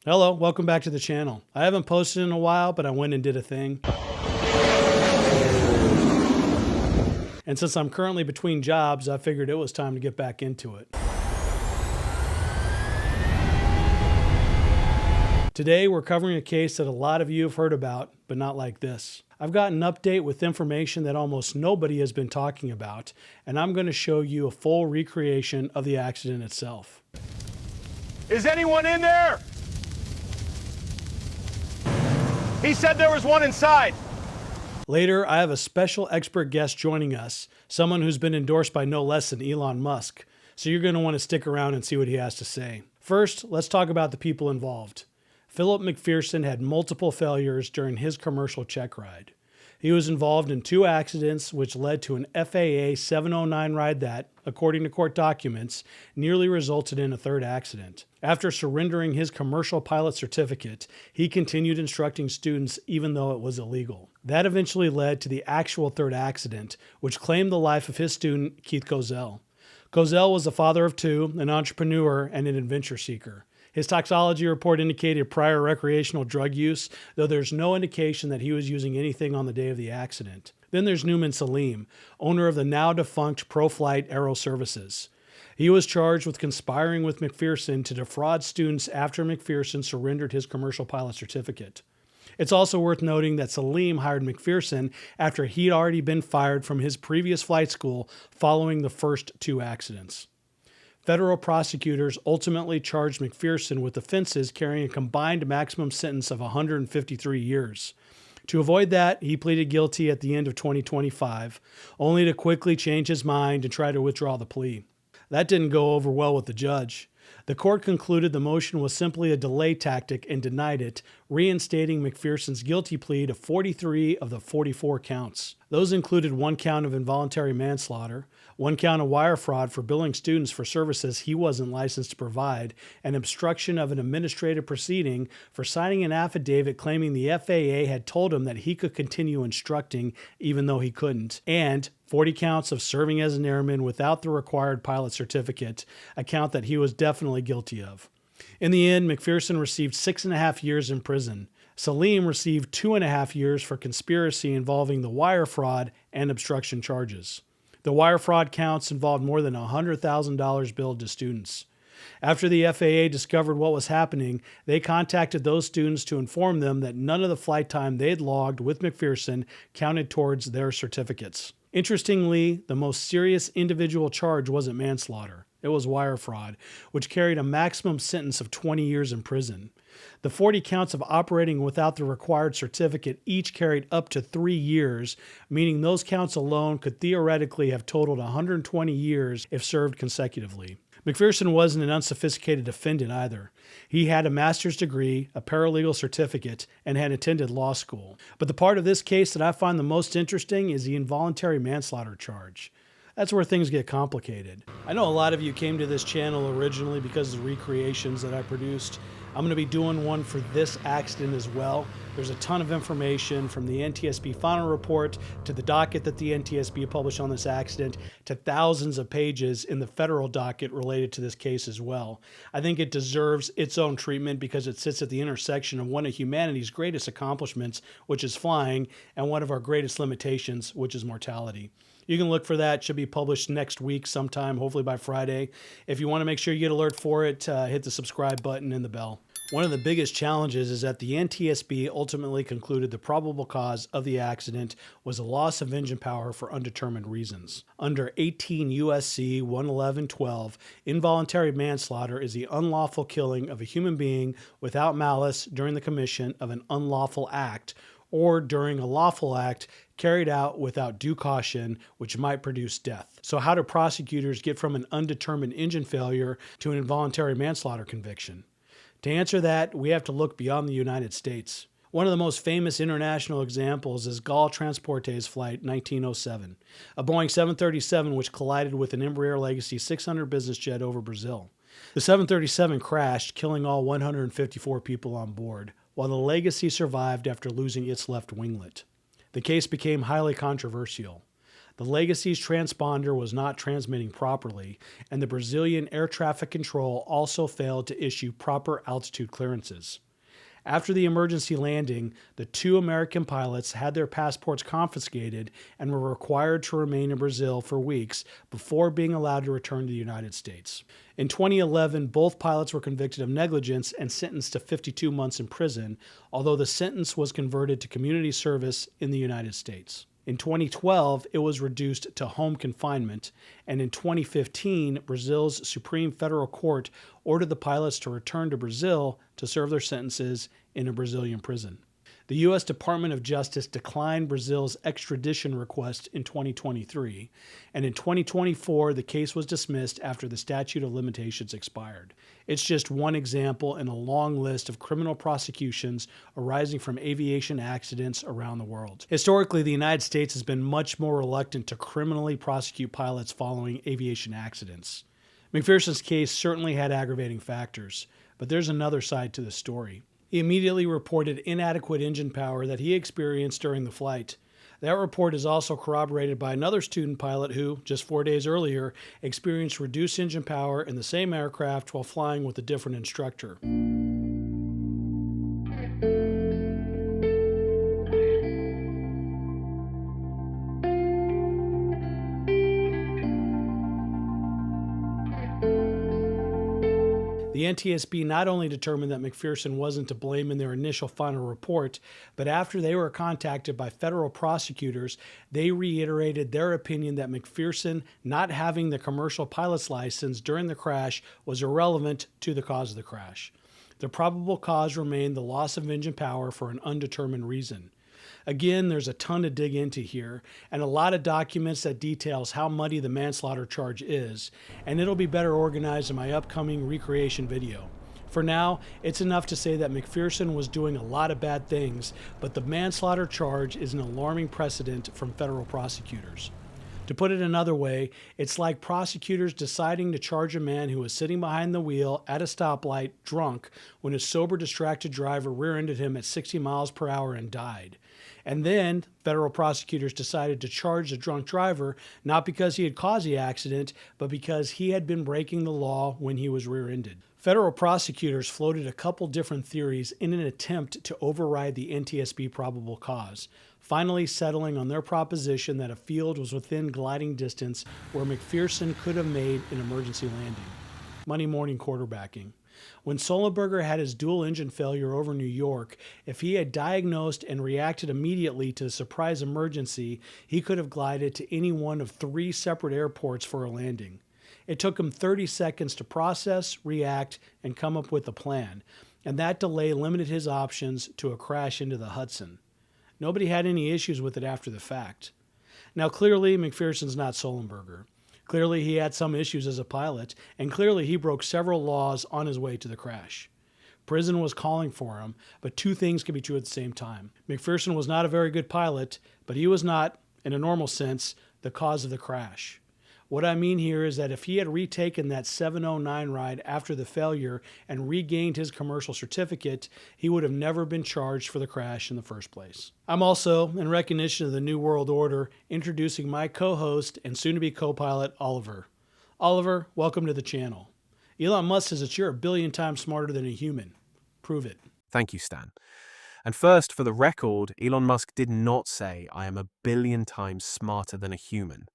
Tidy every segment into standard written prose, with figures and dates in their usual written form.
Hello, welcome back to the channel. I haven't posted in a while, but I went and did a thing. And since I'm currently between jobs, I figured it was time to get back into it. Today, we're covering a case that a lot of you have heard about, but not like this. I've got an update with information that almost nobody has been talking about, and I'm going to show you a full recreation of the accident itself. Is anyone in there? He said there was one inside. Later, I have a special expert guest joining us, someone who's been endorsed by no less than Elon Musk, so you're going to want to stick around and see what he has to say. First, let's talk about the people involved. Philip McPherson had multiple failures during his commercial check ride. He was involved in 2 accidents, which led to an FAA 709 ride that, according to court documents, nearly resulted in a 3rd accident. After surrendering his commercial pilot certificate, he continued instructing students even though it was illegal. That eventually led to the actual 3rd accident, which claimed the life of his student, Keith Kozel. Kozel was a father of 2, an entrepreneur, and an adventure seeker. His toxicology report indicated prior recreational drug use, though there's no indication that he was using anything on the day of the accident. Then there's Newman Salim, owner of the now-defunct ProFlight Aero Services. He was charged with conspiring with McPherson to defraud students after McPherson surrendered his commercial pilot certificate. It's also worth noting that Salim hired McPherson after he'd already been fired from his previous flight school following the first 2 accidents. Federal prosecutors ultimately charged McPherson with offenses carrying a combined maximum sentence of 153 years. To avoid that, he pleaded guilty at the end of 2025, only to quickly change his mind and try to withdraw the plea. That didn't go over well with the judge. The court concluded the motion was simply a delay tactic and denied it, reinstating McPherson's guilty plea to 43 of the 44 counts. Those included 1 count of involuntary manslaughter, 1 count of wire fraud for billing students for services he wasn't licensed to provide, and obstruction of an administrative proceeding for signing an affidavit claiming the FAA had told him that he could continue instructing even though he couldn't, and 40 counts of serving as an airman without the required pilot certificate, a count that he was definitely guilty of. In the end, McPherson received 6.5 years in prison. Salim received 2.5 years for conspiracy involving the wire fraud and obstruction charges. The wire fraud counts involved more than $100,000 billed to students. After the FAA discovered what was happening, they contacted those students to inform them that none of the flight time they'd logged with McPherson counted towards their certificates. Interestingly, the most serious individual charge wasn't manslaughter. It was wire fraud, which carried a maximum sentence of 20 years in prison. The 40 counts of operating without the required certificate each carried up to 3 years, meaning those counts alone could theoretically have totaled 120 years if served consecutively. McPherson wasn't an unsophisticated defendant either. He had a master's degree, a paralegal certificate, and had attended law school. But the part of this case that I find the most interesting is the involuntary manslaughter charge. That's where things get complicated. I know a lot of you came to this channel originally because of the recreations that I produced. I'm going to be doing one for this accident as well. There's a ton of information from the NTSB final report to the docket that the NTSB published on this accident to thousands of pages in the federal docket related to this case as well. I think it deserves its own treatment because it sits at the intersection of one of humanity's greatest accomplishments, which is flying, and one of our greatest limitations, which is mortality. You can look for that. It should be published next week sometime, hopefully by Friday. If you want to make sure you get alert for it, hit the subscribe button and the bell. One of the biggest challenges is that the NTSB ultimately concluded the probable cause of the accident was a loss of engine power for undetermined reasons. Under 18 U.S.C. 111.12, involuntary manslaughter is the unlawful killing of a human being without malice during the commission of an unlawful act or during a lawful act carried out without due caution, which might produce death. So how do prosecutors get from an undetermined engine failure to an involuntary manslaughter conviction? To answer that, we have to look beyond the United States. One of the most famous international examples is Gall Transporte's flight 1907, a Boeing 737 which collided with an Embraer Legacy 600 business jet over Brazil. The 737 crashed, killing all 154 people on board, while the Legacy survived after losing its left winglet. The case became highly controversial. The Legacy's transponder was not transmitting properly, and the Brazilian air traffic control also failed to issue proper altitude clearances. After the emergency landing, the 2 American pilots had their passports confiscated and were required to remain in Brazil for weeks before being allowed to return to the United States. In 2011, both pilots were convicted of negligence and sentenced to 52 months in prison, although the sentence was converted to community service in the United States. In 2012, it was reduced to home confinement, and in 2015, Brazil's Supreme Federal Court ordered the pilots to return to Brazil to serve their sentences in a Brazilian prison. The U.S. Department of Justice declined Brazil's extradition request in 2023, and in 2024, the case was dismissed after the statute of limitations expired. It's just one example in a long list of criminal prosecutions arising from aviation accidents around the world. Historically, the United States has been much more reluctant to criminally prosecute pilots following aviation accidents. McPherson's case certainly had aggravating factors, but there's another side to the story. He immediately reported inadequate engine power that he experienced during the flight. That report is also corroborated by another student pilot who, just 4 days earlier, experienced reduced engine power in the same aircraft while flying with a different instructor. The NTSB not only determined that McPherson wasn't to blame in their initial final report, but after they were contacted by federal prosecutors, they reiterated their opinion that McPherson not having the commercial pilot's license during the crash was irrelevant to the cause of the crash. The probable cause remained the loss of engine power for an undetermined reason. Again, there's a ton to dig into here, and a lot of documents that details how muddy the manslaughter charge is, and it'll be better organized in my upcoming recreation video. For now, it's enough to say that McPherson was doing a lot of bad things, but the manslaughter charge is an alarming precedent from federal prosecutors. To put it another way, it's like prosecutors deciding to charge a man who was sitting behind the wheel at a stoplight drunk when a sober, distracted driver rear-ended him at 60 miles per hour and died. And then federal prosecutors decided to charge the drunk driver not because he had caused the accident, but because he had been breaking the law when he was rear-ended. Federal prosecutors floated a couple different theories in an attempt to override the NTSB probable cause, finally settling on their proposition that a field was within gliding distance where McPherson could have made an emergency landing. Monday morning quarterbacking. When Sullenberger had his dual engine failure over New York, if he had diagnosed and reacted immediately to the surprise emergency, he could have glided to any one of 3 separate airports for a landing. It took him 30 seconds to process, react, and come up with a plan, and that delay limited his options to a crash into the Hudson. Nobody had any issues with it after the fact. Now, clearly, McPherson's not Sullenberger. Clearly, he had some issues as a pilot, and clearly he broke several laws on his way to the crash. Prison was calling for him, but 2 things can be true at the same time. McPherson was not a very good pilot, but he was not, in a normal sense, the cause of the crash. What I mean here is that if he had retaken that 709 ride after the failure and regained his commercial certificate, he would have never been charged for the crash in the first place. I'm also, in recognition of the New World Order, introducing my co-host and soon-to-be co-pilot, Oliver. Oliver, welcome to the channel. Elon Musk says that you're a billion times smarter than a human. Prove it. Thank you, Stan. And first, for the record, Elon Musk did not say I am a billion times smarter than a human.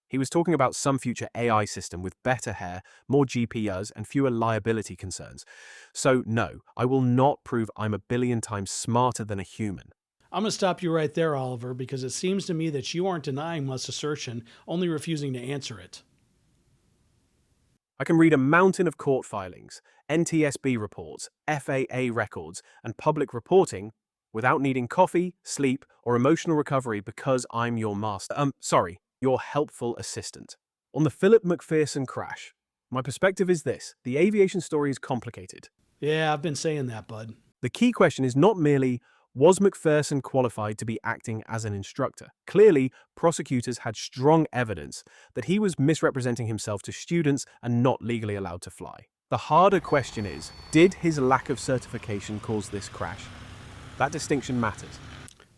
He was talking about some future AI system with better hair, more GPUs, and fewer liability concerns. So no, I will not prove I'm a billion times smarter than a human. I'm going to stop you right there, Oliver, because it seems to me that you aren't denying Musk's assertion, only refusing to answer it. I can read a mountain of court filings, NTSB reports, FAA records, and public reporting without needing coffee, sleep, or emotional recovery because I'm your master. Your helpful assistant. On the Philip McPherson crash, my perspective is this: the aviation story is complicated. Yeah, I've been saying that, bud. The key question is not merely, was McPherson qualified to be acting as an instructor? Clearly, prosecutors had strong evidence that he was misrepresenting himself to students and not legally allowed to fly. The harder question is, did his lack of certification cause this crash? That distinction matters.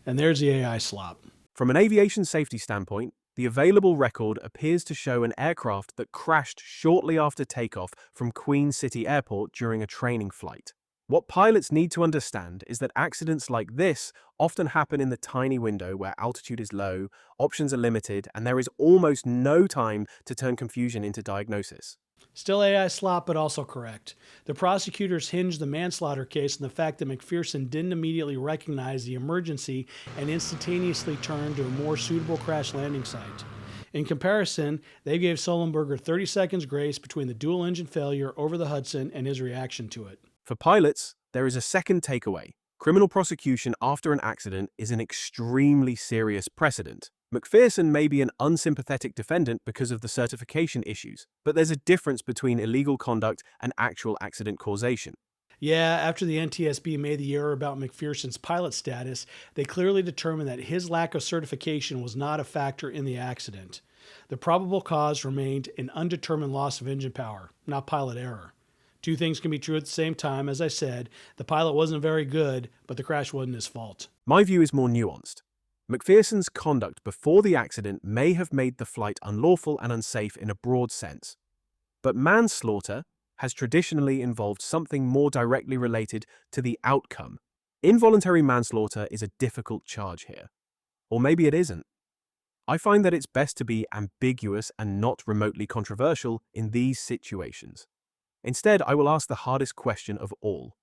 And there's the AI slop. From an aviation safety standpoint, The available record appears to show an aircraft that crashed shortly after takeoff from Queen City Airport during a training flight. What pilots need to understand is that accidents like this often happen in the tiny window where altitude is low, options are limited, and there is almost no time to turn confusion into diagnosis. Still AI slop, but also correct. The prosecutors hinged the manslaughter case on the fact that McPherson didn't immediately recognize the emergency and instantaneously turned to a more suitable crash landing site. In comparison, they gave Sullenberger 30 seconds grace between the dual engine failure over the Hudson and his reaction to it. For pilots, there is a second takeaway. Criminal prosecution after an accident is an extremely serious precedent. McPherson may be an unsympathetic defendant because of the certification issues, but there's a difference between illegal conduct and actual accident causation. Yeah, after the NTSB made the error about McPherson's pilot status, they clearly determined that his lack of certification was not a factor in the accident. The probable cause remained an undetermined loss of engine power, not pilot error. Two things can be true at the same time. As I said, the pilot wasn't very good, but the crash wasn't his fault. My view is more nuanced. McPherson's conduct before the accident may have made the flight unlawful and unsafe in a broad sense. But manslaughter has traditionally involved something more directly related to the outcome. Involuntary manslaughter is a difficult charge here. Or maybe it isn't. I find that it's best to be ambiguous and not remotely controversial in these situations. Instead, I will ask the hardest question of all.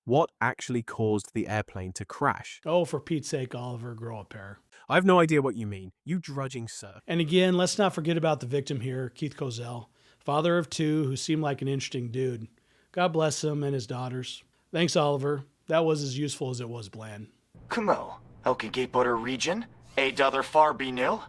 What actually caused the airplane to crash? Oh, for Pete's sake, Oliver, grow a pair. I have no idea what you mean. You drudging sir. And again, let's not forget about the victim here, Keith Kozel, father of two who seemed like an interesting dude. God bless him and his daughters. Thanks, Oliver. That was as useful as it was bland. Kumo, elke gebutter region, a d'other far be nil.